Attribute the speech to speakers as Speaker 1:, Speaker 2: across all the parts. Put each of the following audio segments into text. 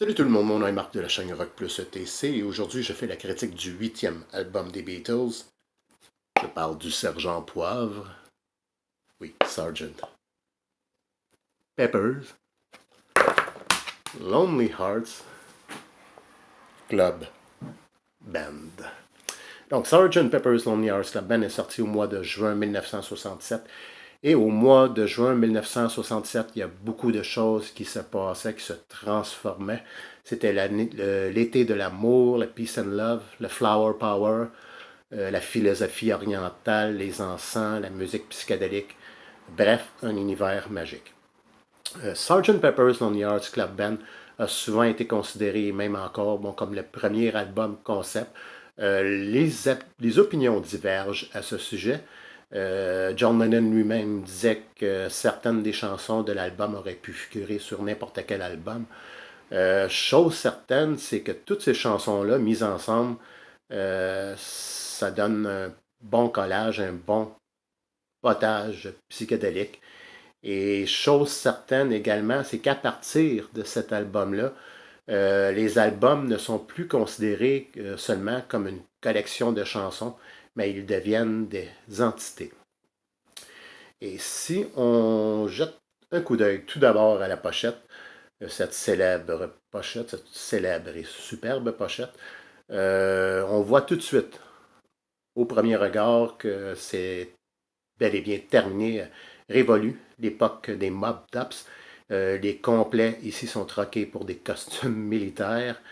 Speaker 1: Salut tout le monde, mon nom est Marc de la chaîne Rock Plus ETC et aujourd'hui je fais la critique du 8e album des Beatles. Je parle du Sergent Poivre. Oui, Sergeant Pepper's Lonely Hearts Club Band. Donc, Sergeant Pepper's Lonely Hearts Club Band est sorti au mois de juin 1967. Et au mois de juin 1967, il y a beaucoup de choses qui se passaient, qui se transformaient. C'était l'été de l'amour, le peace and love, le flower power, la philosophie orientale, les encens, la musique psychédélique. Bref, un univers magique. Sgt. Pepper's Lonely Hearts Club Band a souvent été considéré, même encore, comme le premier album concept. Les opinions divergent à ce sujet. John Lennon lui-même disait que certaines des chansons de l'album auraient pu figurer sur n'importe quel album. Chose certaine, c'est que toutes ces chansons-là, mises ensemble, ça donne un bon collage, un bon potage psychédélique. Et chose certaine également, c'est qu'à partir de cet album-là, les albums ne sont plus considérés seulement comme une collection de chansons, mais ils deviennent des entités. Et si on jette un coup d'œil tout d'abord à la pochette, cette célèbre pochette, cette célèbre et superbe pochette, on voit tout de suite, au premier regard, que c'est bel et bien terminé, révolu, l'époque des mob tops. Les complets ici sont troqués pour des costumes militaires.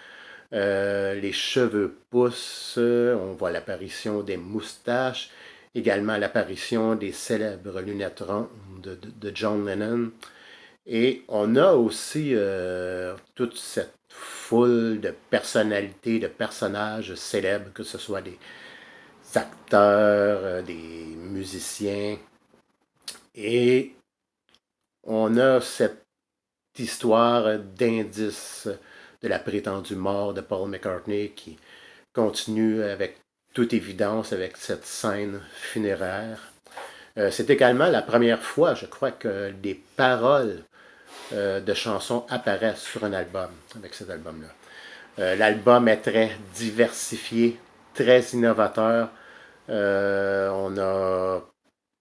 Speaker 1: Les cheveux poussent, on voit l'apparition des moustaches, également l'apparition des célèbres lunettes rondes de John Lennon. Et on a aussi toute cette foule de personnalités, de personnages célèbres, que ce soit des acteurs, des musiciens. Et on a cette histoire d'indice de la prétendue mort de Paul McCartney qui continue avec toute évidence avec cette scène funéraire. C'est également la première fois, je crois, que des paroles de chansons apparaissent sur un album, avec cet album-là. L'album est très diversifié, très innovateur. On a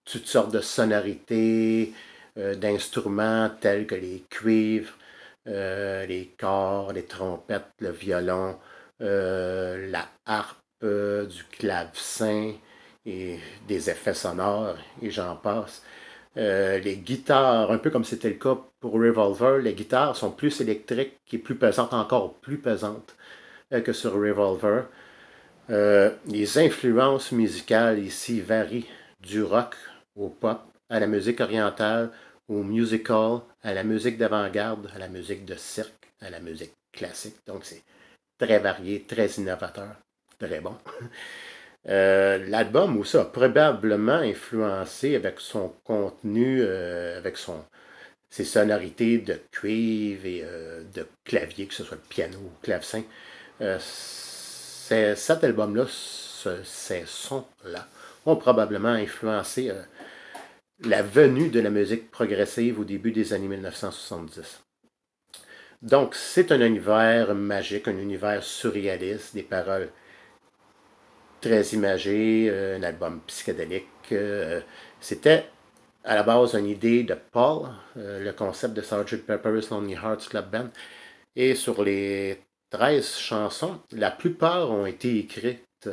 Speaker 1: toutes sortes de sonorités, d'instruments tels que les cuivres, les cordes, les trompettes, le violon, la harpe, du clavecin et des effets sonores, et j'en passe. Les guitares, un peu comme c'était le cas pour Revolver, les guitares sont plus électriques et plus pesantes, encore plus pesantes que sur Revolver. Les influences musicales ici varient du rock au pop, à la musique orientale, au musical, à la musique d'avant-garde, à la musique de cirque, à la musique classique. Donc c'est très varié, très innovateur, très bon. L'album aussi a probablement influencé avec son contenu, avec ses sonorités de cuivre et de clavier, que ce soit le piano ou le clavecin. Cet album-là, ces sons-là, ont probablement influencé la venue de la musique progressive au début des années 1970. Donc, c'est un univers magique, un univers surréaliste, des paroles très imagées, un album psychédélique. C'était à la base une idée de Paul, le concept de Sgt. Pepper's Lonely Hearts Club Band. Et sur les 13 chansons, la plupart ont été écrites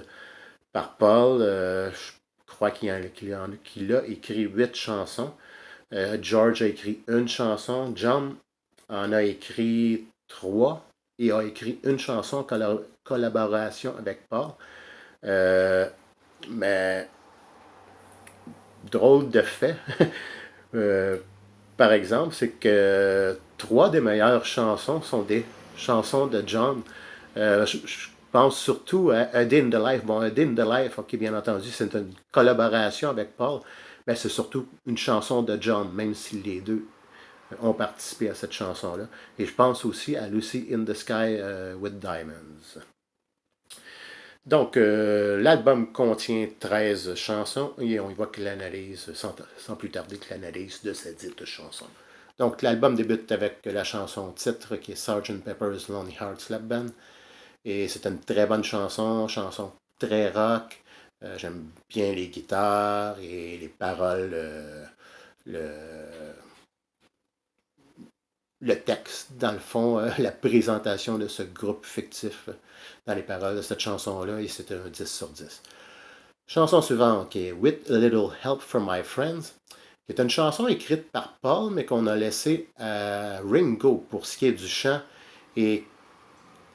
Speaker 1: par Paul. Je crois qu'il a écrit 8 chansons. George a écrit une chanson. John en a écrit 3 et a écrit une chanson en collaboration avec Paul. Mais drôle de fait, euh, par exemple, c'est que 3 des meilleures chansons sont des chansons de John. Je pense surtout à A Day in the Life. Bon, A Day in the Life, ok, bien entendu, c'est une collaboration avec Paul, mais c'est surtout une chanson de John, même si les deux ont participé à cette chanson-là. Et je pense aussi à Lucy in the Sky with Diamonds. Donc, l'album contient 13 chansons et on y voit que l'analyse, sans plus tarder, que l'analyse de ces dites chansons. Donc, l'album débute avec la chanson titre qui est Sgt. Pepper's Lonely Hearts Club Band. Et c'est une très bonne chanson très rock. J'aime bien les guitares et les paroles, le, le texte, dans le fond, la présentation de ce groupe fictif dans les paroles de cette chanson-là, et c'est un 10 sur 10. Chanson suivante qui est With a Little Help from My Friends, qui est une chanson écrite par Paul, mais qu'on a laissé à Ringo pour ce qui est du chant. Et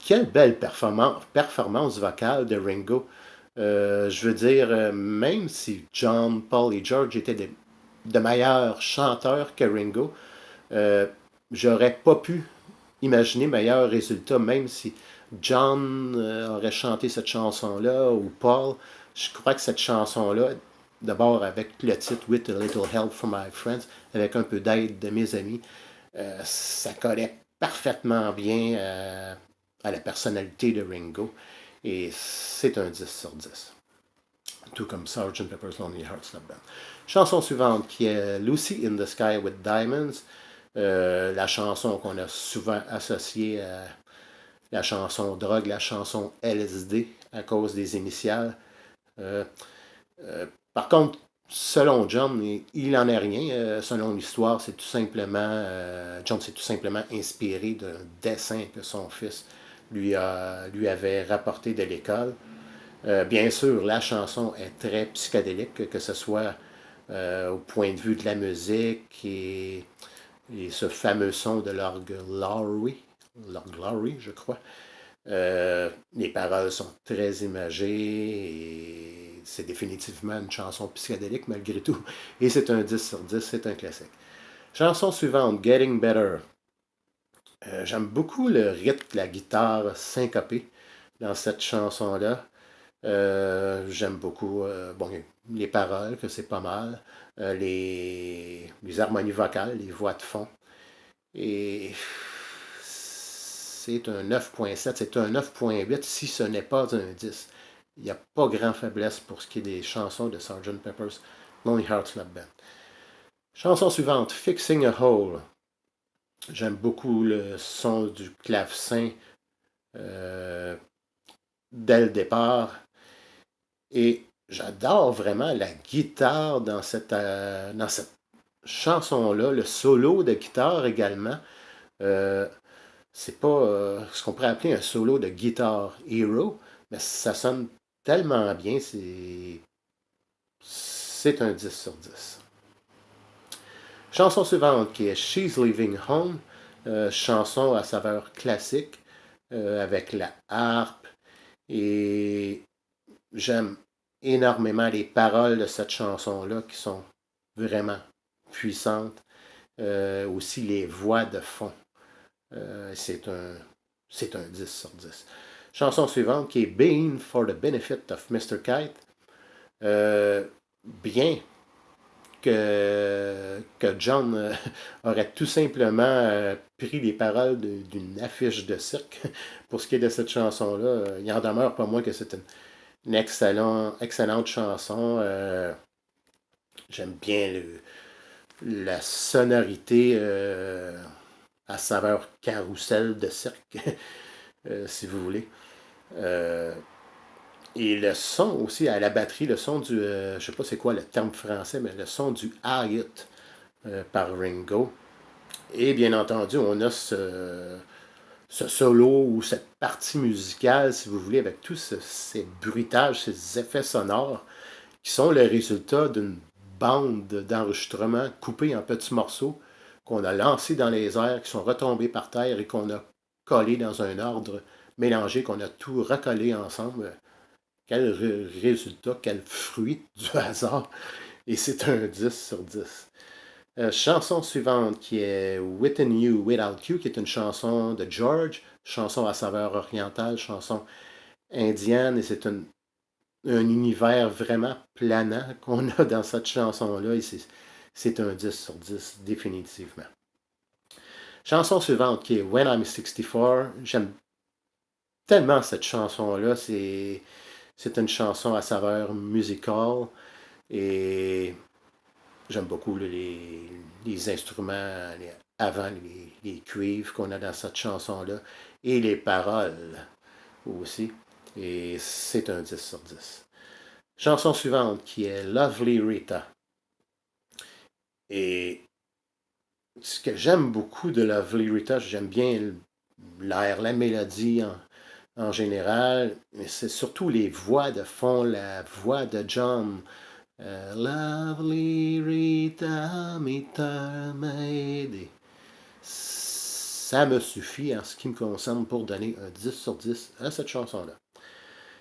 Speaker 1: quelle belle performance vocale de Ringo. Je veux dire, même si John, Paul et George étaient de meilleurs chanteurs que Ringo, euh, j'aurais pas pu imaginer meilleur résultat, même si John aurait chanté cette chanson-là ou Paul. Je crois que cette chanson-là, d'abord avec le titre With a Little Help from My Friends, avec un peu d'aide de mes amis, ça collait parfaitement bien à la personnalité de Ringo. Et c'est un 10 sur 10. Tout comme Sgt. Pepper's Lonely Hearts Club Band. Chanson suivante qui est Lucy in the Sky with Diamonds. La chanson qu'on a souvent associée à la chanson drogue, la chanson LSD à cause des initiales. Euh, par contre, selon John, il n'en est rien. Selon l'histoire, c'est tout simplement, John s'est tout simplement inspiré d'un dessin que son fils lui avait rapporté de l'école. Bien sûr, la chanson est très psychédélique, que ce soit au point de vue de la musique et ce fameux son de l'orgue Laurie, je crois. Les paroles sont très imagées et c'est définitivement une chanson psychédélique malgré tout. Et c'est un 10 sur 10, c'est un classique. Chanson suivante, Getting Better. J'aime beaucoup le rythme de la guitare syncopée dans cette chanson-là. J'aime beaucoup les paroles, que c'est pas mal. Les harmonies vocales, les voix de fond. Et c'est un 9.7, c'est un 9.8 si ce n'est pas un 10. Il n'y a pas grand faiblesse pour ce qui est des chansons de Sgt. Pepper's Lonely Hearts Club Band. Chanson suivante, Fixing a Hole. J'aime beaucoup le son du clavecin dès le départ. Et j'adore vraiment la guitare dans cette chanson-là, le solo de guitare également. C'est pas ce qu'on pourrait appeler un solo de guitare hero, mais ça sonne tellement bien, c'est un 10 sur 10. Chanson suivante qui est She's Leaving Home, chanson à saveur classique avec la harpe et j'aime énormément les paroles de cette chanson-là qui sont vraiment puissantes. Aussi les voix de fond. C'est un 10 sur 10. Chanson suivante qui est Being for the Benefit of Mr. Kite. Bien que John aurait tout simplement pris les paroles d'une affiche de cirque pour ce qui est de cette chanson-là. Il en demeure pas moins que c'est une excellente chanson. J'aime bien la sonorité à saveur carrousel de cirque, si vous voulez. Et le son aussi à la batterie, le son du, je ne sais pas c'est quoi le terme français, mais le son du Harriet par Ringo. Et bien entendu, on a ce solo ou cette partie musicale, si vous voulez, avec tous ces bruitages, ces effets sonores qui sont le résultat d'une bande d'enregistrement coupée en petits morceaux qu'on a lancés dans les airs, qui sont retombés par terre et qu'on a collés dans un ordre mélangé, qu'on a tout recollé ensemble. Quel résultat, quel fruit du hasard. Et c'est un 10 sur 10. Chanson suivante qui est Within You, Without You, qui est une chanson de George, chanson à saveur orientale, chanson indienne, et c'est un univers vraiment planant qu'on a dans cette chanson-là, et c'est un 10 sur 10, définitivement. Chanson suivante qui est When I'm 64, j'aime tellement cette chanson-là, c'est une chanson à saveur musicale, et j'aime beaucoup les instruments avant les cuivres qu'on a dans cette chanson-là, et les paroles aussi, et c'est un 10 sur 10. Chanson suivante qui est Lovely Rita. Et ce que j'aime beaucoup de Lovely Rita, j'aime bien l'air, la mélodie en général, mais c'est surtout les voix de fond, la voix de John. Lovely Rita, me. Ça me suffit en ce qui me concerne pour donner un 10 sur 10 à cette chanson-là.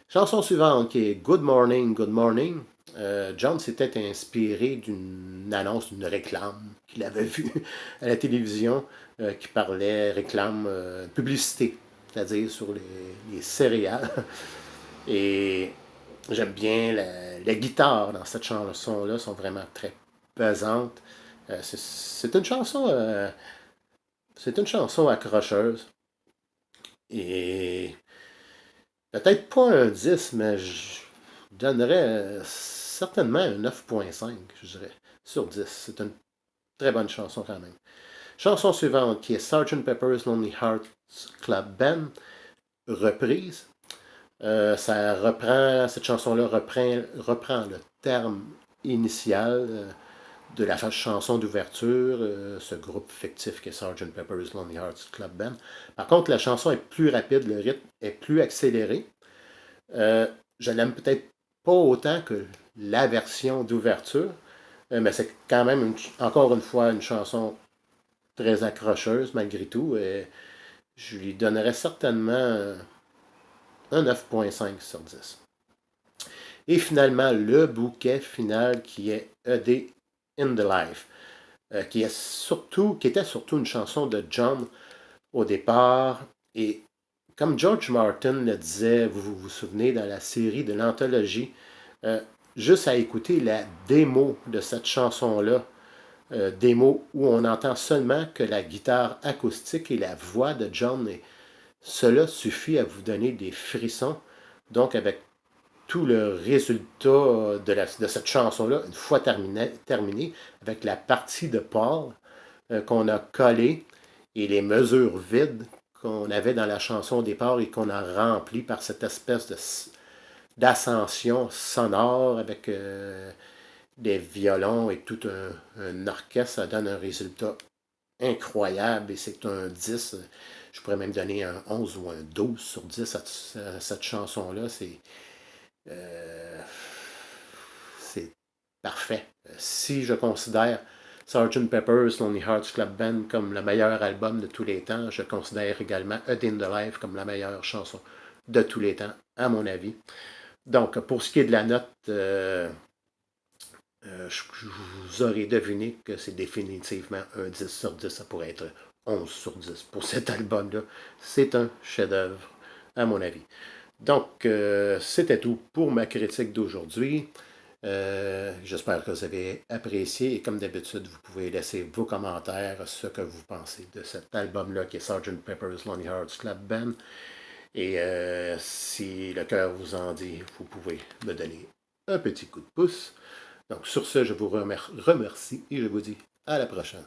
Speaker 1: Chanson suivante qui est Good Morning, Good Morning. John s'était inspiré d'une annonce, d'une réclame qu'il avait vue à la télévision qui parlait réclame publicité, c'est-à-dire sur les céréales. Et j'aime bien la guitare dans cette chanson-là, sont vraiment très pesantes. C'est une chanson accrocheuse. Et peut-être pas un 10, mais je donnerais certainement un 9,5, je dirais, sur 10. C'est une très bonne chanson quand même. Chanson suivante qui est Sgt. Pepper's Lonely Hearts Club Band, reprise. Cette chanson-là reprend le terme initial de la chanson d'ouverture, ce groupe fictif qui est Sgt. Pepper's Lonely Hearts Club Band. Par contre, la chanson est plus rapide, le rythme est plus accéléré. Je l'aime peut-être pas autant que la version d'ouverture, mais c'est quand même, encore une fois, une chanson très accrocheuse malgré tout. Et je lui donnerais certainement un 9,5 sur 10. Et finalement, le bouquet final qui est A Day in the Life, qui était surtout une chanson de John au départ. Et comme George Martin le disait, vous vous souvenez, dans la série de l'anthologie, juste à écouter la démo de cette chanson-là, démo où on entend seulement que la guitare acoustique et la voix de John, et cela suffit à vous donner des frissons. Donc, avec tout le résultat de cette chanson-là, une fois terminé, avec la partie de Paul qu'on a collée et les mesures vides qu'on avait dans la chanson au départ et qu'on a rempli par cette espèce d'ascension sonore avec des violons et tout un orchestre, ça donne un résultat incroyable et c'est un 10. Je pourrais même donner un 11 ou un 12 sur 10 à cette chanson-là. C'est parfait. Si je considère Sgt. Pepper's Lonely Hearts Club Band comme le meilleur album de tous les temps, je considère également A Day in the Life comme la meilleure chanson de tous les temps, à mon avis. Donc, pour ce qui est de la note, vous aurez deviné que c'est définitivement un 10 sur 10. Ça pourrait être 11 sur 10 pour cet album-là. C'est un chef-d'œuvre, à mon avis. Donc, c'était tout pour ma critique d'aujourd'hui. J'espère que vous avez apprécié et comme d'habitude, vous pouvez laisser vos commentaires, ce que vous pensez de cet album-là qui est Sgt. Pepper's Lonely Hearts Club Band. Et si le cœur vous en dit, vous pouvez me donner un petit coup de pouce. Donc sur ce, je vous remercie et je vous dis à la prochaine.